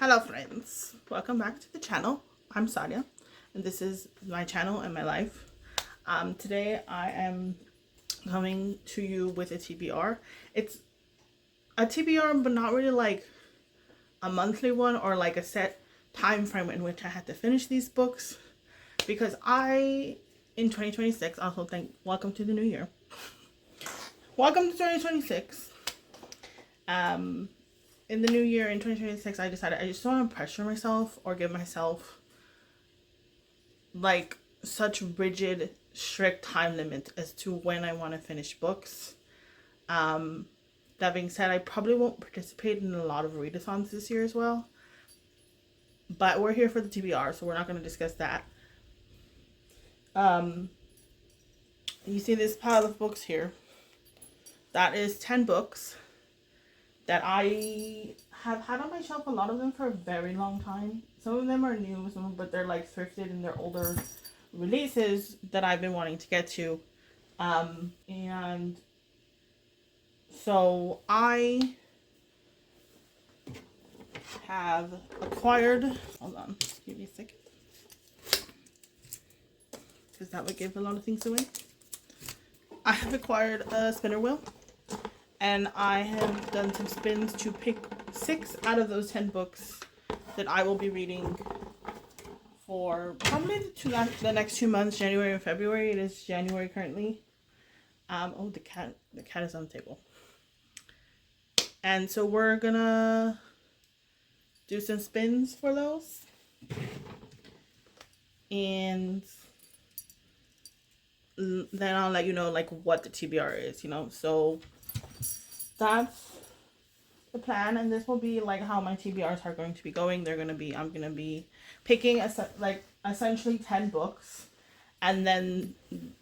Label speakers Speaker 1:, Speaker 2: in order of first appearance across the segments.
Speaker 1: Hello friends, welcome back to the channel. I'm Sadia and this is my channel and my life. Today I am coming to you with a TBR. It's a TBR but not really like a monthly one or like a set time frame in which I had to finish these books, because in 2026 also welcome to the new year. Welcome to 2026. In the new year in 2026, I decided I just don't want to pressure myself or give myself like such rigid, strict time limit as to when I want to finish books. That being said, I probably won't participate in a lot of readathons this year as well. But we're here for the TBR, so we're not going to discuss that. You see this pile of books here? That is 10 books that I have had on my shelf, a lot of them for a very long time. Some of them are new, but they're like thrifted and they're older releases that I've been wanting to get to. And so I have acquired, hold on, give me a second, because that would give a lot of things away. I have acquired a spinner wheel, and I have done some spins to pick 6 out of those 10 books that I will be reading for probably the next 2 months, January and February. It is January currently. Oh, the cat is on the table. And so we're gonna do some spins for those. And then I'll let you know like what the TBR is, so that's the plan. And this will be like how my TBRs are going to be going. I'm gonna be picking essentially 10 books, and then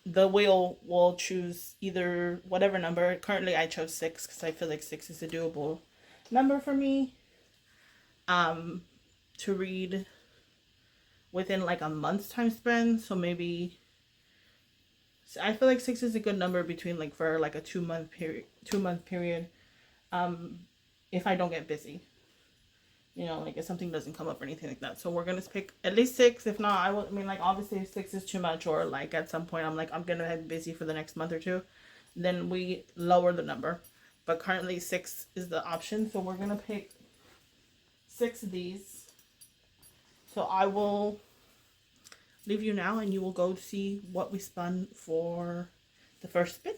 Speaker 1: the wheel will choose either whatever number. Currently I chose 6 because I feel like 6 is a doable number for me to read within like a month's time span. So maybe I feel like 6 is a good number between like for like a 2-month period. If I don't get busy, like if something doesn't come up or anything like that. So we're gonna pick at least 6. If not, obviously if 6 is too much, or like at some point I'm gonna have busy for the next month or two, then we lower the number. But currently 6 is the option. So we're gonna pick 6 of these. So I will leave you now and you will go see what we spun for the first spin.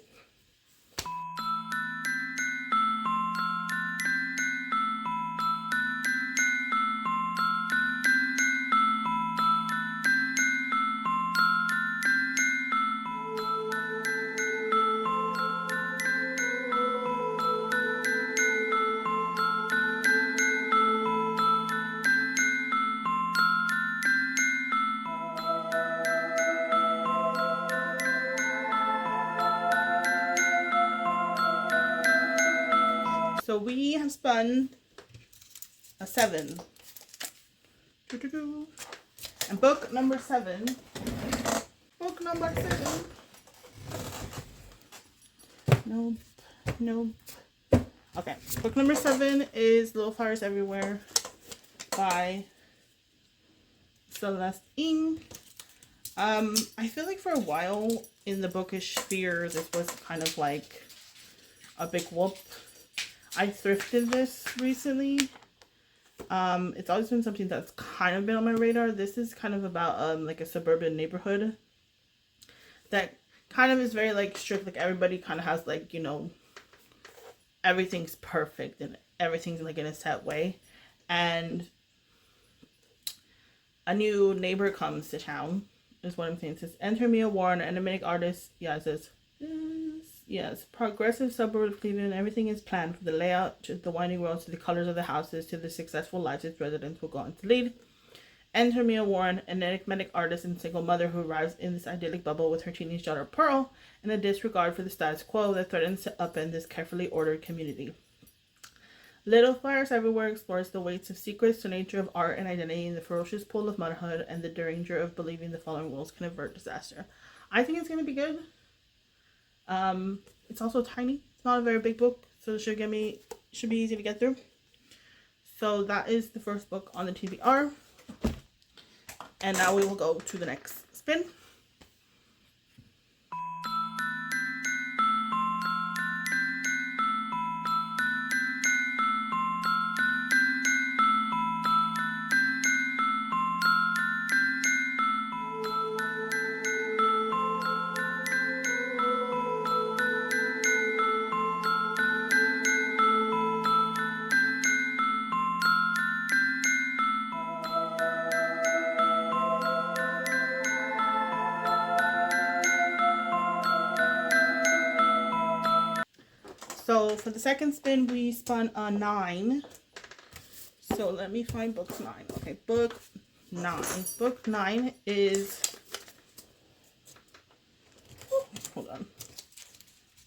Speaker 1: So we have spun a 7. And book number 7. Nope. Okay, book number 7 is Little Fires Everywhere by Celeste Ng. I feel like for a while in the bookish sphere, this was kind of like a big whoop. I thrifted this recently. It's always been something that's kind of been on my radar. This is kind of about like a suburban neighborhood that kind of is very like strict. Like everybody kind of has like, everything's perfect and everything's like in a set way. And a new neighbor comes to town, is what I'm saying. It says, enter Mia Warren, an enigmatic artist. Yeah, it says, yes, progressive suburb of Cleveland. Everything is planned, from the layout to the winding roads to the colors of the houses to the successful lives its residents will go on to lead. Enter Mia Warren, an enigmatic artist and single mother who arrives in this idyllic bubble with her teenage daughter Pearl, in a disregard for the status quo that threatens to upend this carefully ordered community. Little Fires Everywhere explores the weights of secrets, the nature of art and identity, and the ferocious pull of motherhood, and the danger of believing the following rules can avert disaster. I think it's going to be good. It's also tiny. It's not a very big book, so it should be easy to get through. So that is the first book on the TBR. And now we will go to the next spin. So for the second spin, we spun a 9. So let me find book 9. Okay, book 9. Book 9 is... Oh, hold on.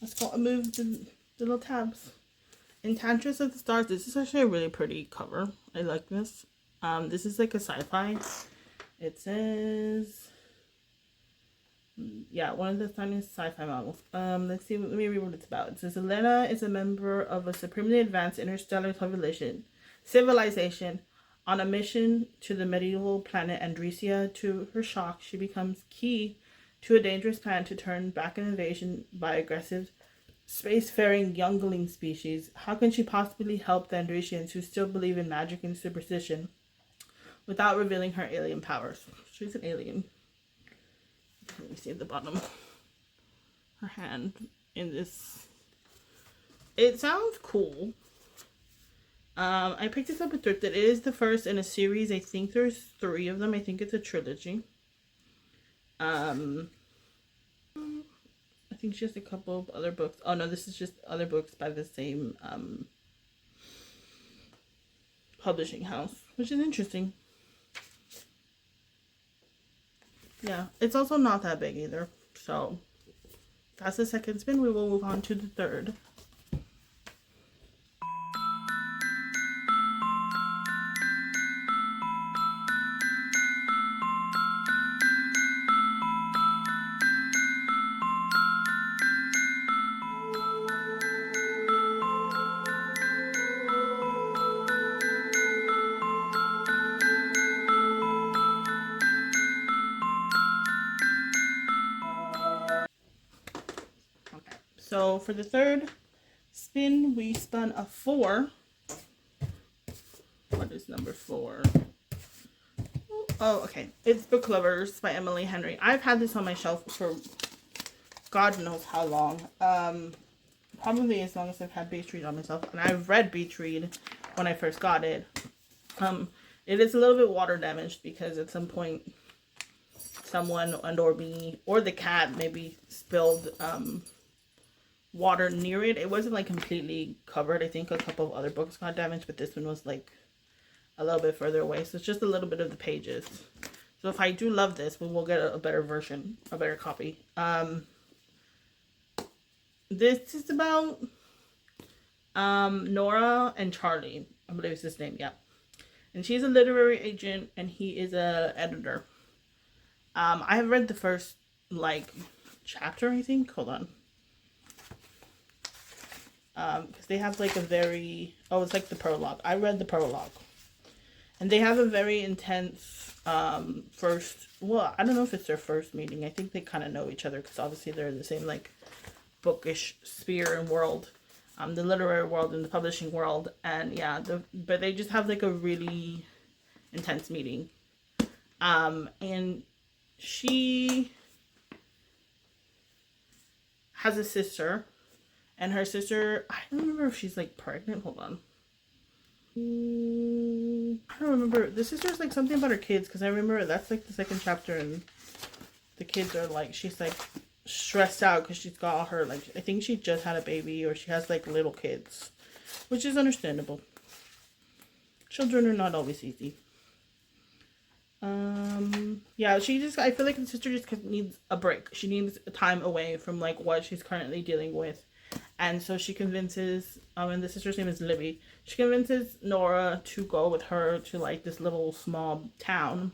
Speaker 1: Let's go and move the little tabs. Enchantress of the Stars. This is actually a really pretty cover. I like this. This is like a sci-fi. It says... Yeah, one of the funniest sci-fi novels. Let's see. Let me read what it's about. It says Elena is a member of a supremely advanced interstellar civilization on a mission to the medieval planet Andresia. To her shock, she becomes key to a dangerous plan to turn back an invasion by aggressive spacefaring youngling species. How can she possibly help the Andresians who still believe in magic and superstition without revealing her alien powers? She's an alien. Let me see at the bottom. Her hand in this. It sounds cool. I picked this up at Thrifted. It is the first in a series. I think there's 3 of them. I think it's a trilogy. I think she has a couple of other books. Oh no, this is just other books by the same publishing house, which is interesting. Yeah, it's also not that big either. So that's the second spin. We will move on to the third. So for the third spin, we spun a 4. What is number 4? Oh, okay. It's Book Lovers by Emily Henry. I've had this on my shelf for God knows how long. Probably as long as I've had Beach Read on myself. And I've read Beach Read when I first got it. It is a little bit water damaged because at some point someone or me or the cat maybe spilled water near it. It wasn't like completely covered. I think a couple of other books got damaged, but this one was like a little bit further away, so it's just a little bit of the pages. So if I do love this, we will get a better version, a better copy. This is about Nora and Charlie, I believe is his name. Yeah, and she's a literary agent and he is a editor. I have read the first like chapter, I think. Hold on. Because they have like a very... Oh, it's like the prologue. I read the prologue. And they have a very intense first... Well, I don't know if it's their first meeting. I think they kind of know each other because obviously they're in the same like bookish sphere and world. The literary world and the publishing world. And yeah, but they just have like a really intense meeting. And she has a sister. And her sister, I don't remember if she's like pregnant. Hold on. I don't remember. The sister's like something about her kids. Because I remember that's like the second chapter. And the kids are like, she's like stressed out. Because she's got all her, like, I think she just had a baby. Or she has like little kids. Which is understandable. Children are not always easy. Yeah, she just, I feel like the sister just needs a break. She needs time away from like what she's currently dealing with. And so she convinces, and the sister's name is Libby. She convinces Nora to go with her to like this little small town.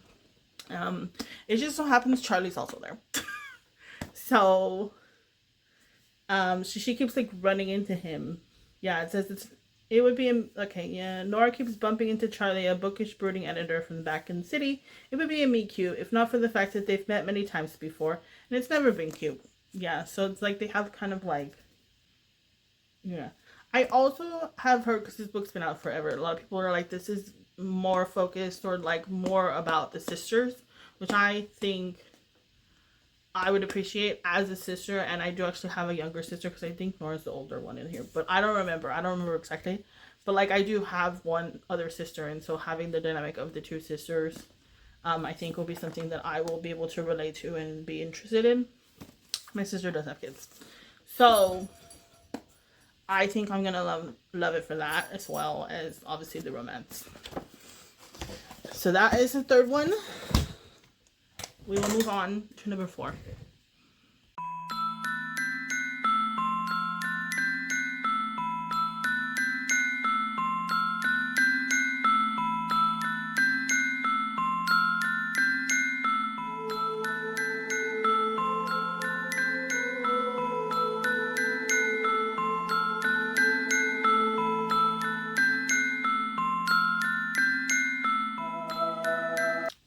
Speaker 1: It just so happens Charlie's also there. So, she keeps like running into him. Yeah, it says It would be okay. Yeah, Nora keeps bumping into Charlie, a bookish, brooding editor from back in the city. It would be a meet cute, if not for the fact that they've met many times before, and it's never been cute. Yeah, so it's like they have kind of like, yeah. I also have heard, because this book's been out forever, a lot of people are like, this is more focused or like more about the sisters, which I think I would appreciate as a sister. And I do actually have a younger sister because I think Nora's the older one in here, but I don't remember. I don't remember exactly. But like I do have one other sister, and so having the dynamic of the two sisters, I think will be something that I will be able to relate to and be interested in. My sister does have kids, so I think I'm gonna love it for that, as well as obviously the romance. So that is the third one. We will move on to number 4.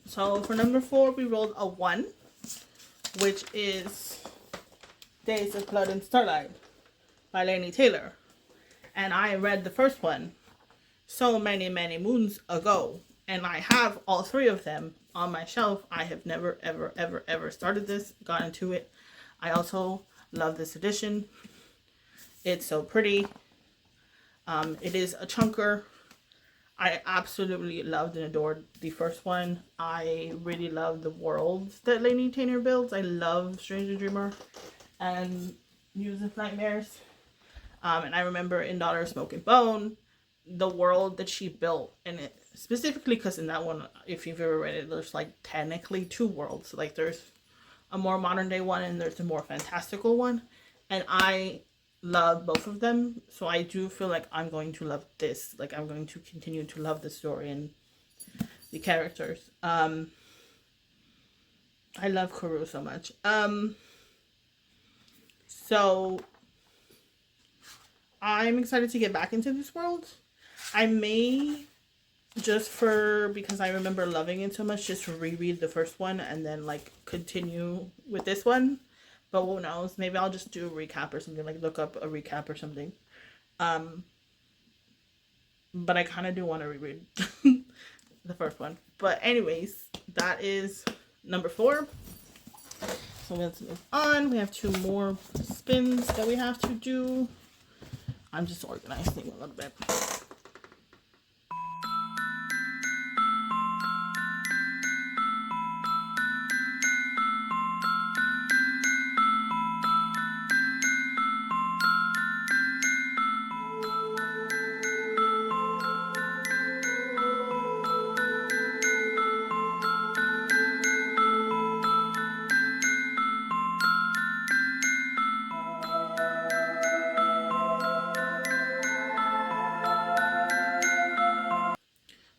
Speaker 1: So for number 4, we rolled a 1, which is Days of Blood and Starlight by Laini Taylor. And I read the first one so many, many moons ago. And I have all 3 of them on my shelf. I have never, ever, ever, ever started this, got into it. I also love this edition. It's so pretty. It is a chunker. I absolutely loved and adored the first one. I really love the worlds that Laini Taylor builds. I love Stranger Dreamer and Muse of Nightmares. And I remember in Daughter of Smoke and Bone, the world that she built, and it specifically because in that one, if you've ever read it, there's like technically 2 worlds. Like there's a more modern day one and there's a more fantastical one. And I love both of them, so I do feel like I'm going to love this. Like I'm going to continue to love the story and the characters. I love Karu so much. So I'm excited to get back into this world. I may because I remember loving it so much, just reread the first one and then like continue with this one. But who knows? Maybe I'll just do a recap or something, like look up a recap or something. But I kind of do want to reread the first one. But anyways, that is number 4. So let's move on. We have 2 more spins that we have to do. I'm just organizing a little bit.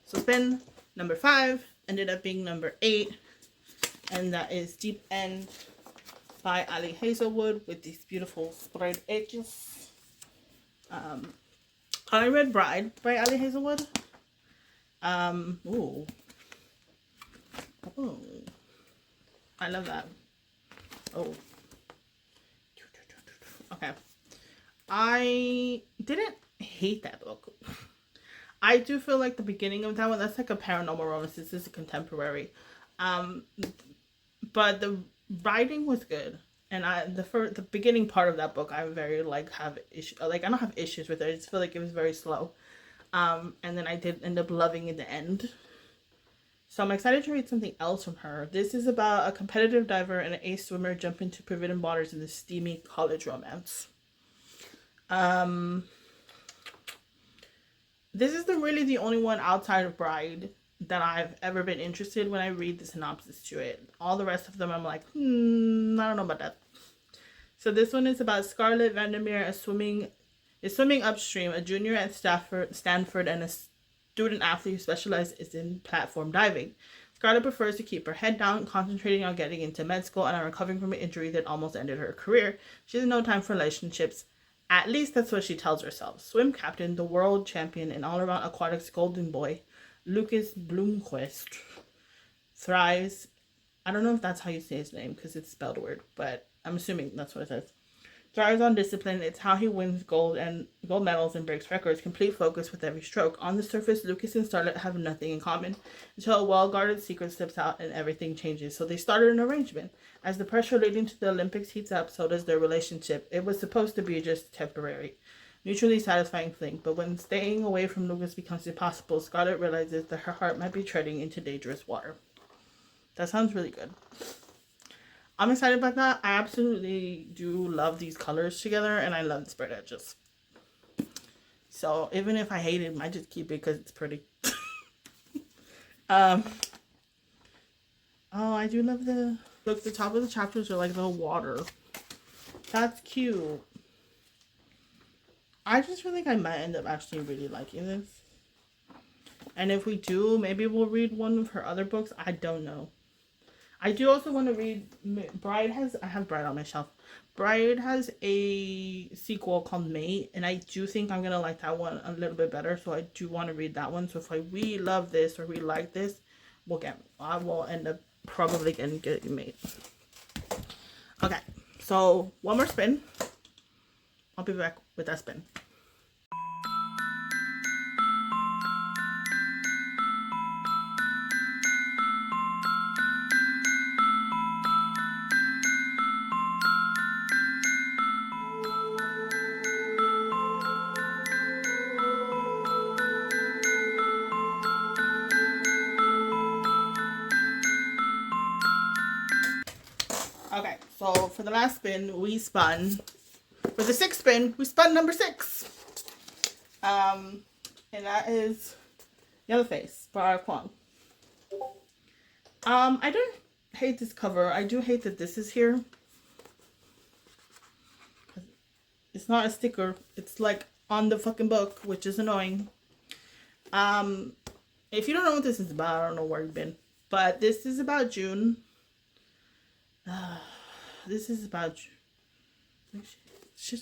Speaker 1: So spin number 5 ended up being number 8, and that is Deep End by Ali Hazelwood with these beautiful spread edges. I read Bride by Ali Hazelwood. Ooh. Oh. I love that. Oh. Okay. I didn't hate that book. I do feel like the beginning of that one, that's like a paranormal romance. This is a contemporary. But the writing was good. And the beginning part of that book, I very have issues. Like I don't have issues with it. I just feel like it was very slow. And then I did end up loving in the end. So I'm excited to read something else from her. This is about a competitive diver and an ace swimmer jump into forbidden waters in this steamy college romance. This is really the only one outside of Bride that I've ever been interested when I read the synopsis to it. All the rest of them I'm like, I don't know about that. So this one is about Scarlett Vandermeer, swimming upstream, a junior at Stanford, and a student athlete who specializes in platform diving. Scarlett prefers to keep her head down, concentrating on getting into med school and on recovering from an injury that almost ended her career. She has no time for relationships At least that's what she tells herself. Swim captain, the world champion, and all-around aquatics golden boy, Lucas Bloomquist, thrives. I don't know if that's how you say his name because it's spelled weird, but I'm assuming that's what it says. Thrives on discipline. It's how he wins gold medals and breaks records. Complete focus with every stroke. On the surface, Lucas and Starlet have nothing in common until a well-guarded secret slips out and everything changes. So they started an arrangement. As the pressure leading to the Olympics heats up, so does their relationship. It was supposed to be just temporary, mutually satisfying thing. But when staying away from Lucas becomes impossible, Scarlett realizes that her heart might be treading into dangerous water. That sounds really good. I'm excited about that. I absolutely do love these colors together, and I love the spread edges. So even if I hate it, I might just keep it because it's pretty. Oh, I do love the look. The top of the chapters are like the water. That's cute. I just feel like I might end up actually really liking this. And if we do, maybe we'll read one of her other books. I don't know. I do also want to read I have Bride on my shelf. Bride has a sequel called Mate, and I do think I'm going to like that one a little bit better, so I do want to read that one. So if I really love this or we like this, I will end up probably getting Mate. Okay, so one more spin. I'll be back with that spin. Okay, so for the last spin, we spun. For the sixth spin, we spun number 6. And that is Yellowface by R. Kwong. I don't hate this cover. I do hate that this is here. It's not a sticker. It's like on the fucking book, which is annoying. If you don't know what this is about, I don't know where you've been. But this is about June. This is about. This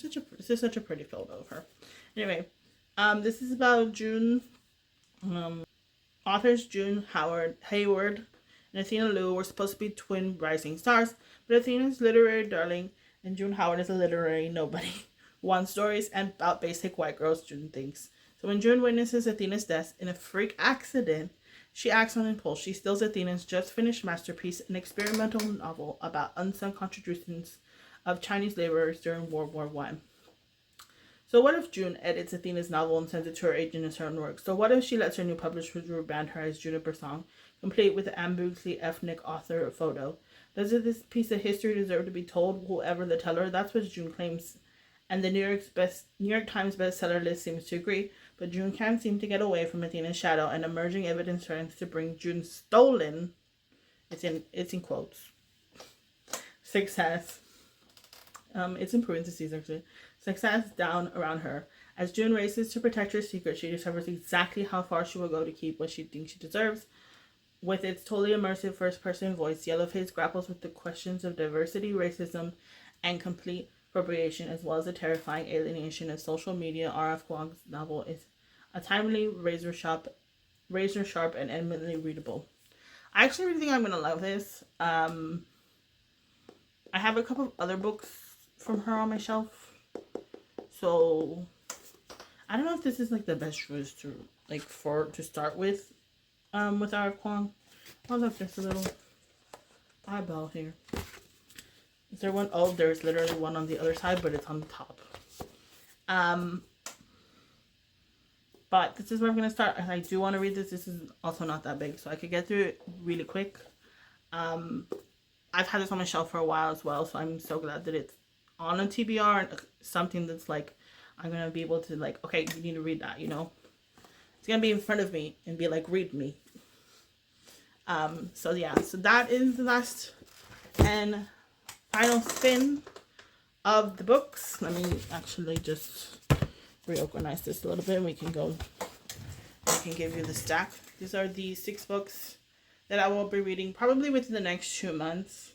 Speaker 1: is such a pretty photo of her. Anyway, this is about June. Authors June Hayward and Athena Liu were supposed to be twin rising stars, but Athena's literary darling and June Howard is a literary nobody. One stories and about basic white girls June thinks. So when June witnesses Athena's death in a freak accident, she acts on impulse. She steals Athena's just finished masterpiece, an experimental novel about unsung contributions of Chinese laborers during World War I. So what if June edits Athena's novel and sends it to her agent as her own work? So what if she lets her new publishers rebrand her as Juniper Song, complete with an ambiguously ethnic author photo? Does this piece of history deserve to be told, whoever the teller? That's what June claims. And the New York Times bestseller list seems to agree, but June can't seem to get away from Athena's shadow, and emerging evidence threatens to bring June's stolen, it's in quotes, success. It's in parentheses actually. Success down around her. As June races to protect her secret, she discovers exactly how far she will go to keep what she thinks she deserves. With its totally immersive first-person voice, Yellowface grapples with the questions of diversity, racism, and complete appropriation, as well as the terrifying alienation of social media. R.F. Kuang's novel is a timely, razor sharp, and eminently readable. I actually really think I'm gonna love this. I have a couple of other books from her on my shelf, so I don't know if this is like the best choice to start with R.F. Kuang. I'll have just a little eyeball here. Is there one? Oh, there's literally one on the other side, but it's on the top. But this is where I'm going to start. And I do want to read this. This is also not that big, so I could get through it really quick. I've had this on my shelf for a while as well, so I'm so glad that it's on a TBR and something that's like, I'm going to be able to like, okay, you need to read that, you know? It's going to be in front of me and be like, read me. So yeah, so that is the last and final spin of the books. Let me actually just reorganize this a little bit and we can give you the stack. These are the 6 books that I will be reading probably within the next 2 months.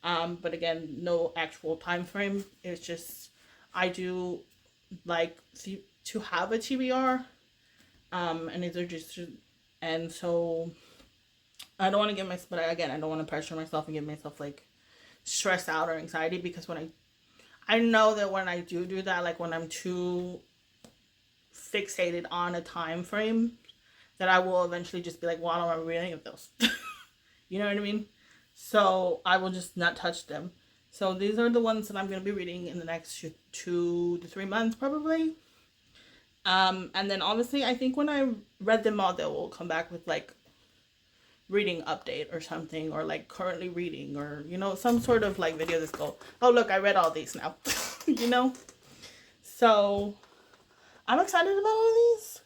Speaker 1: But again, no actual time frame. It's just I do like to have a TBR. And these are just, and so I don't want to get myself, but again, I don't want to pressure myself and get myself like stressed out or anxiety, because when I know that when I do that, like when I'm too fixated on a time frame, that I will eventually just be like, well, I don't remember any of those. You know what I mean? So I will just not touch them. So these are the ones that I'm going to be reading in the next 2 to 3 months, probably. And then obviously, I think when I read them all, they will come back with like reading update or something, or like currently reading, or some sort of like video that's go, oh look, I read all these now. you know so I'm excited about all these.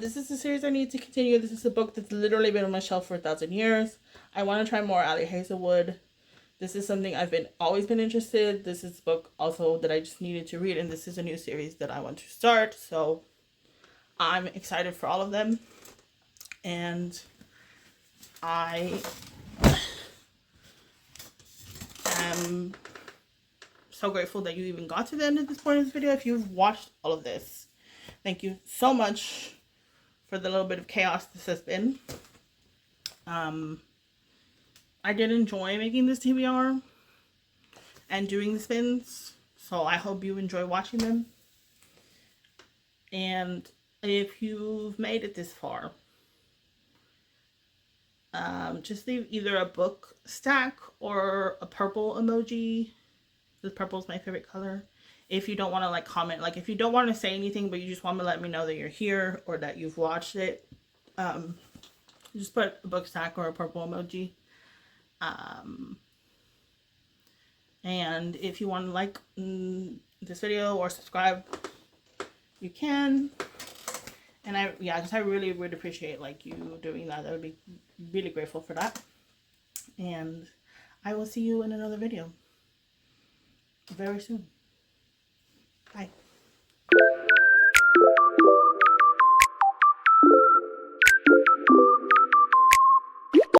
Speaker 1: This is a series I need to continue. This is a book that's literally been on my shelf for 1,000 years. I want to try more Ali Hazelwood. This is something I've always been interested. This is a book also that I just needed to read, and this is a new series that I want to start. So I'm excited for all of them, and I am so grateful that you even got to the end of this point of this video. If you've watched all of this, thank you so much for the little bit of chaos this has been. I did enjoy making this TBR and doing the spins, so I hope you enjoy watching them. And if you've made it this far, just leave either a book stack or a purple emoji. The purple is my favorite color. If you don't want to like comment, like if you don't want to say anything, but you just want to let me know that you're here or that you've watched it, just put a book stack or a purple emoji. And if you want to like this video or subscribe, you can. And I really would appreciate like you doing that. I would be really grateful for that. And I will see you in another video very soon. Bye.